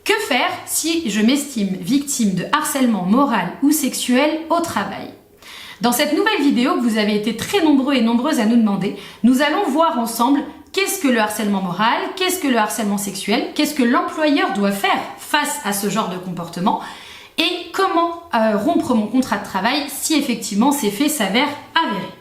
Que faire si je m'estime victime de harcèlement moral ou sexuel au travail? Dans cette nouvelle vidéo que vous avez été très nombreux et nombreuses à nous demander, nous allons voir ensemble qu'est-ce que le harcèlement moral, qu'est-ce que le harcèlement sexuel, qu'est-ce que l'employeur doit faire face à ce genre de comportement et comment rompre mon contrat de travail si effectivement ces faits s'avèrent avérés.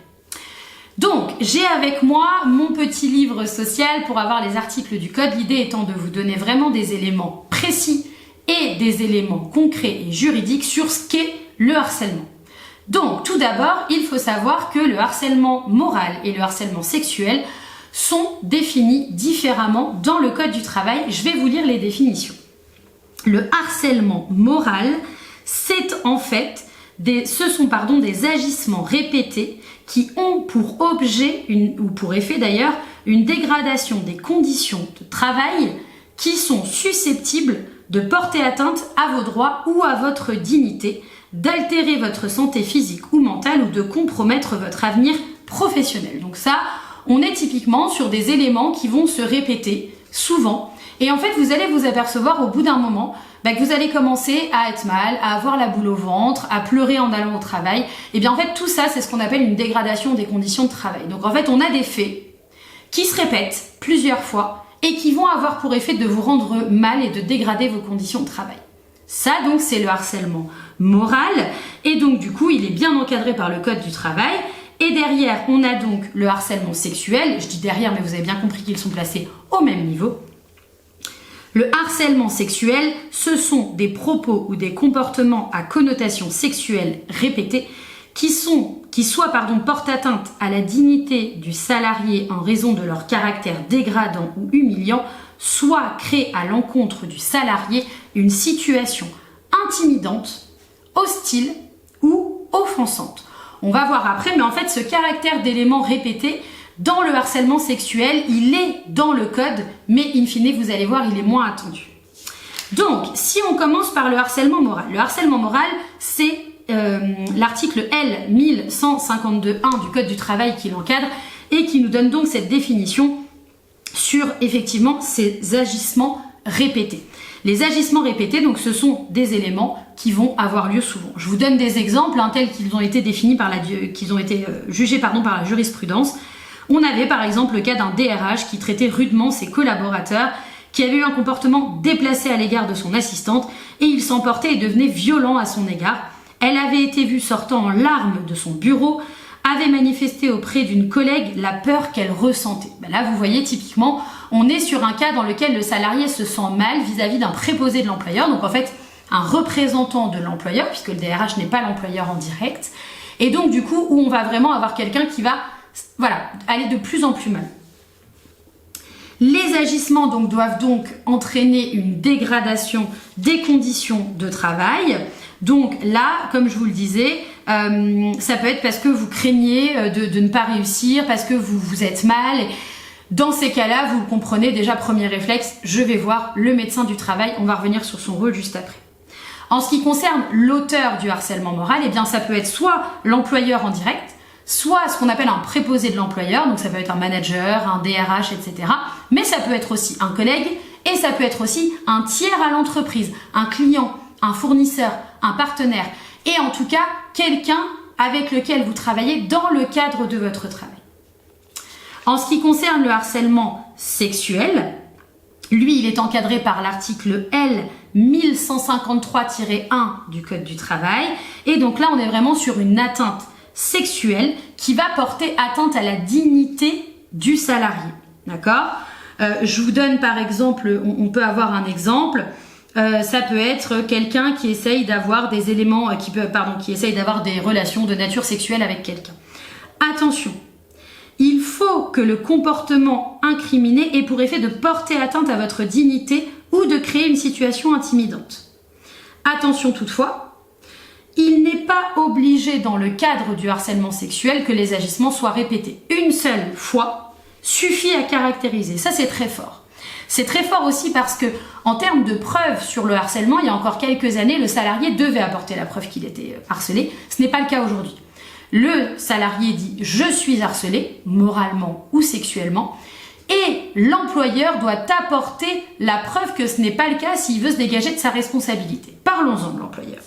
Donc, j'ai avec moi mon petit livre social pour avoir les articles du code, l'idée étant de vous donner vraiment des éléments précis et des éléments concrets et juridiques sur ce qu'est le harcèlement. Donc, tout d'abord, il faut savoir que le harcèlement moral et le harcèlement sexuel sont définis différemment dans le code du travail. Je vais vous lire les définitions. Le harcèlement moral, c'est en fait ce sont des agissements répétés qui ont pour objet, ou pour effet d'ailleurs, une dégradation des conditions de travail qui sont susceptibles de porter atteinte à vos droits ou à votre dignité, d'altérer votre santé physique ou mentale ou de compromettre votre avenir professionnel. Donc ça, on est typiquement sur des éléments qui vont se répéter souvent et en fait vous allez vous apercevoir au bout d'un moment que vous allez commencer à être mal, à avoir la boule au ventre, à pleurer en allant au travail. Et bien en fait tout ça c'est ce qu'on appelle une dégradation des conditions de travail. Donc en fait on a des faits qui se répètent plusieurs fois et qui vont avoir pour effet de vous rendre mal et de dégrader vos conditions de travail. Ça donc c'est le harcèlement moral et donc du coup il est bien encadré par le code du travail. Et derrière on a donc le harcèlement sexuel, je dis derrière mais vous avez bien compris qu'ils sont placés au même niveau. Le harcèlement sexuel, ce sont des propos ou des comportements à connotation sexuelle répétés qui portent atteinte à la dignité du salarié en raison de leur caractère dégradant ou humiliant, soit créent à l'encontre du salarié une situation intimidante, hostile ou offensante. On va voir après, mais en fait ce caractère d'éléments répétés dans le harcèlement sexuel, il est dans le code, mais in fine, vous allez voir, il est moins attendu. Donc, si on commence par le harcèlement moral. Le harcèlement moral, c'est l'article L 1152.1 du code du travail qui l'encadre et qui nous donne donc cette définition sur, effectivement, ces agissements répétés. Les agissements répétés, donc, ce sont des éléments qui vont avoir lieu souvent. Je vous donne des exemples tels qu'ils ont été définis jugés par la jurisprudence. On avait par exemple le cas d'un DRH qui traitait rudement ses collaborateurs, qui avait eu un comportement déplacé à l'égard de son assistante et il s'emportait et devenait violent à son égard. Elle avait été vue sortant en larmes de son bureau, avait manifesté auprès d'une collègue la peur qu'elle ressentait. Là, vous voyez, typiquement, on est sur un cas dans lequel le salarié se sent mal vis-à-vis d'un préposé de l'employeur, donc en fait un représentant de l'employeur, puisque le DRH n'est pas l'employeur en direct, et donc du coup où on va vraiment avoir quelqu'un qui va aller de plus en plus mal. Les agissements doivent donc entraîner une dégradation des conditions de travail. Donc là, comme je vous le disais, ça peut être parce que vous craignez de ne pas réussir, parce que vous êtes mal. Dans ces cas-là, vous le comprenez déjà, premier réflexe, je vais voir le médecin du travail. On va revenir sur son rôle juste après. En ce qui concerne l'auteur du harcèlement moral, eh bien ça peut être soit l'employeur en direct, soit ce qu'on appelle un préposé de l'employeur, donc ça peut être un manager, un DRH, etc. Mais ça peut être aussi un collègue et ça peut être aussi un tiers à l'entreprise, un client, un fournisseur, un partenaire et en tout cas quelqu'un avec lequel vous travaillez dans le cadre de votre travail. En ce qui concerne le harcèlement sexuel, lui il est encadré par l'article L 1153-1 du Code du travail et donc là on est vraiment sur une atteinte sexuelle qui va porter atteinte à la dignité du salarié. D'accord ? Je vous donne par exemple, on peut avoir un exemple, ça peut être quelqu'un qui essaye d'avoir des éléments, qui essaye d'avoir des relations de nature sexuelle avec quelqu'un. Attention, il faut que le comportement incriminé ait pour effet de porter atteinte à votre dignité ou de créer une situation intimidante. Attention toutefois, il n'est pas obligé dans le cadre du harcèlement sexuel que les agissements soient répétés. Une seule fois suffit à caractériser. Ça, c'est très fort. C'est très fort aussi parce que, en termes de preuves sur le harcèlement, il y a encore quelques années, le salarié devait apporter la preuve qu'il était harcelé. Ce n'est pas le cas aujourd'hui. Le salarié dit « je suis harcelé », moralement ou sexuellement. Et l'employeur doit apporter la preuve que ce n'est pas le cas s'il veut se dégager de sa responsabilité. Parlons-en de l'employeur.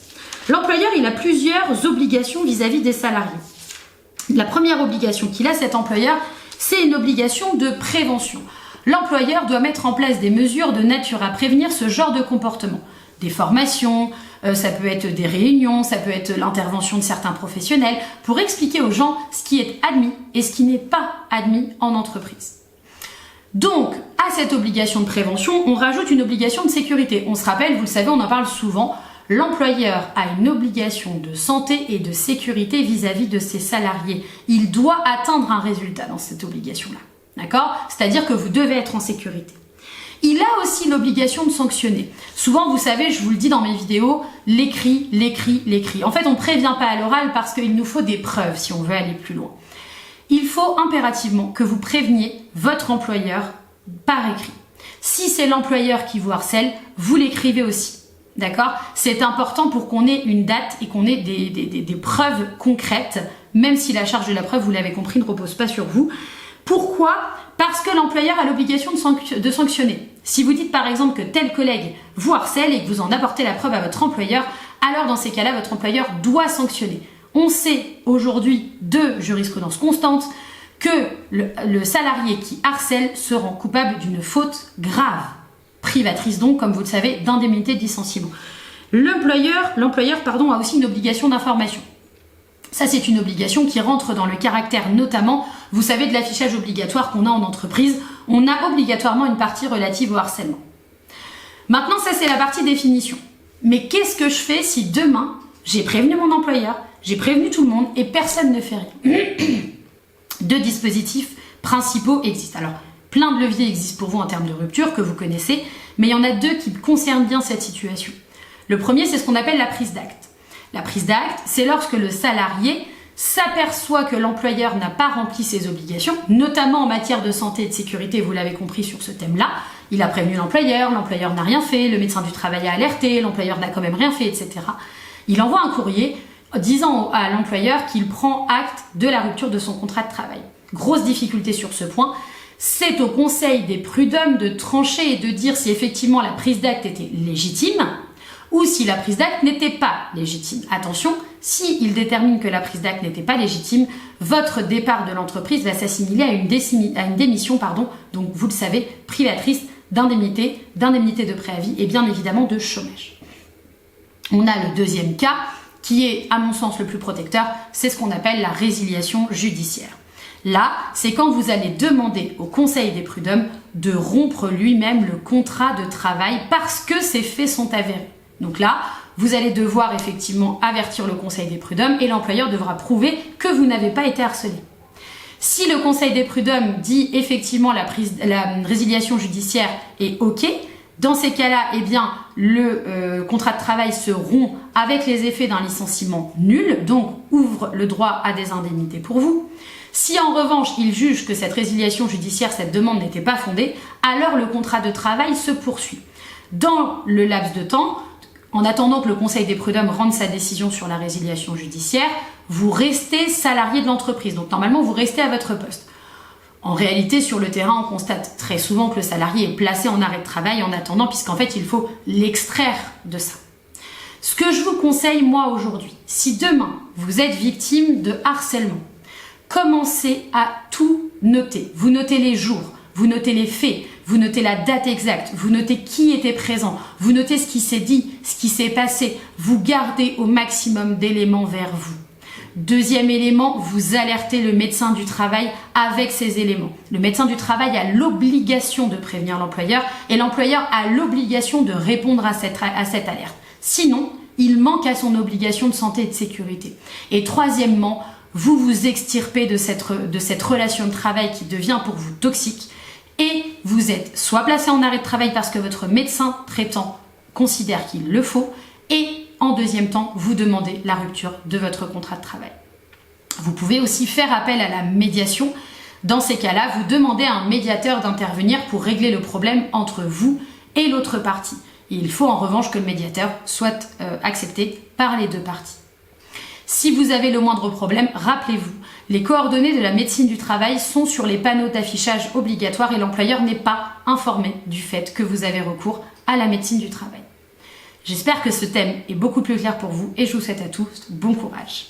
L'employeur, il a plusieurs obligations vis-à-vis des salariés. La première obligation qu'il a, cet employeur, c'est une obligation de prévention. L'employeur doit mettre en place des mesures de nature à prévenir ce genre de comportement. Des formations, ça peut être des réunions, ça peut être l'intervention de certains professionnels pour expliquer aux gens ce qui est admis et ce qui n'est pas admis en entreprise. Donc, à cette obligation de prévention, on rajoute une obligation de sécurité. On se rappelle, vous le savez, on en parle souvent, l'employeur a une obligation de santé et de sécurité vis-à-vis de ses salariés. Il doit atteindre un résultat dans cette obligation-là. D'accord ? C'est-à-dire que vous devez être en sécurité. Il a aussi l'obligation de sanctionner. Souvent, vous savez, je vous le dis dans mes vidéos, l'écrit. En fait, on ne prévient pas à l'oral parce qu'il nous faut des preuves si on veut aller plus loin. Il faut impérativement que vous préveniez votre employeur par écrit. Si c'est l'employeur qui vous harcèle, vous l'écrivez aussi. D'accord ? C'est important pour qu'on ait une date et qu'on ait des preuves concrètes, même si la charge de la preuve, vous l'avez compris, ne repose pas sur vous. Pourquoi ? Parce que l'employeur a l'obligation de sanctionner. Si vous dites par exemple que tel collègue vous harcèle et que vous en apportez la preuve à votre employeur, alors dans ces cas-là, votre employeur doit sanctionner. On sait aujourd'hui de jurisprudence constante que le salarié qui harcèle se rend coupable d'une faute grave, privatrice donc, comme vous le savez, d'indemnité de licenciement. L'employeur a aussi une obligation d'information. Ça, c'est une obligation qui rentre dans le caractère notamment, vous savez, de l'affichage obligatoire qu'on a en entreprise. On a obligatoirement une partie relative au harcèlement. Maintenant, ça, c'est la partie définition. Mais qu'est-ce que je fais si demain, j'ai prévenu mon employeur, j'ai prévenu tout le monde et personne ne fait rien? Deux dispositifs principaux existent. Alors, plein de leviers existent pour vous en termes de rupture que vous connaissez, mais il y en a deux qui concernent bien cette situation. Le premier, c'est ce qu'on appelle la prise d'acte. La prise d'acte, c'est lorsque le salarié s'aperçoit que l'employeur n'a pas rempli ses obligations, notamment en matière de santé et de sécurité, vous l'avez compris sur ce thème-là. Il a prévenu l'employeur n'a rien fait, le médecin du travail a alerté, l'employeur n'a quand même rien fait, etc. Il envoie un courrier disant à l'employeur qu'il prend acte de la rupture de son contrat de travail. Grosse difficulté sur ce point, c'est au conseil des prud'hommes de trancher et de dire si effectivement la prise d'acte était légitime ou si la prise d'acte n'était pas légitime. Attention, s'il détermine que la prise d'acte n'était pas légitime, votre départ de l'entreprise va s'assimiler à une démission, donc vous le savez, privatrice d'indemnité de préavis et bien évidemment de chômage. On a le deuxième cas qui est, à mon sens, le plus protecteur, c'est ce qu'on appelle la résiliation judiciaire. Là, c'est quand vous allez demander au conseil des prud'hommes de rompre lui-même le contrat de travail parce que ces faits sont avérés. Donc là, vous allez devoir effectivement avertir le conseil des prud'hommes et l'employeur devra prouver que vous n'avez pas été harcelé. Si le conseil des prud'hommes dit effectivement la résiliation judiciaire est OK, dans ces cas-là, eh bien, le contrat de travail se rompt avec les effets d'un licenciement nul, donc ouvre le droit à des indemnités pour vous. Si en revanche, il juge que cette résiliation judiciaire, cette demande n'était pas fondée, alors le contrat de travail se poursuit. Dans le laps de temps, en attendant que le conseil des prud'hommes rende sa décision sur la résiliation judiciaire, vous restez salarié de l'entreprise. Donc normalement, vous restez à votre poste. En réalité, sur le terrain, on constate très souvent que le salarié est placé en arrêt de travail en attendant, puisqu'en fait, il faut l'extraire de ça. Ce que je vous conseille, moi, aujourd'hui, si demain, vous êtes victime de harcèlement, commencez à tout noter. Vous notez les jours, vous notez les faits, vous notez la date exacte, vous notez qui était présent, vous notez ce qui s'est dit, ce qui s'est passé. Vous gardez au maximum d'éléments vers vous. Deuxième élément, vous alertez le médecin du travail avec ces éléments. Le médecin du travail a l'obligation de prévenir l'employeur et l'employeur a l'obligation de répondre à cette alerte. Sinon, il manque à son obligation de santé et de sécurité. Et troisièmement, vous vous extirpez de cette relation de travail qui devient pour vous toxique et vous êtes soit placé en arrêt de travail parce que votre médecin traitant considère qu'il le faut et en deuxième temps, vous demandez la rupture de votre contrat de travail. Vous pouvez aussi faire appel à la médiation. Dans ces cas-là, vous demandez à un médiateur d'intervenir pour régler le problème entre vous et l'autre partie. Et il faut en revanche que le médiateur soit accepté par les deux parties. Si vous avez le moindre problème, rappelez-vous, Les coordonnées de la médecine du travail sont sur les panneaux d'affichage obligatoires et l'employeur n'est pas informé du fait que vous avez recours à la médecine du travail. J'espère que ce thème est beaucoup plus clair pour vous et je vous souhaite à tous bon courage.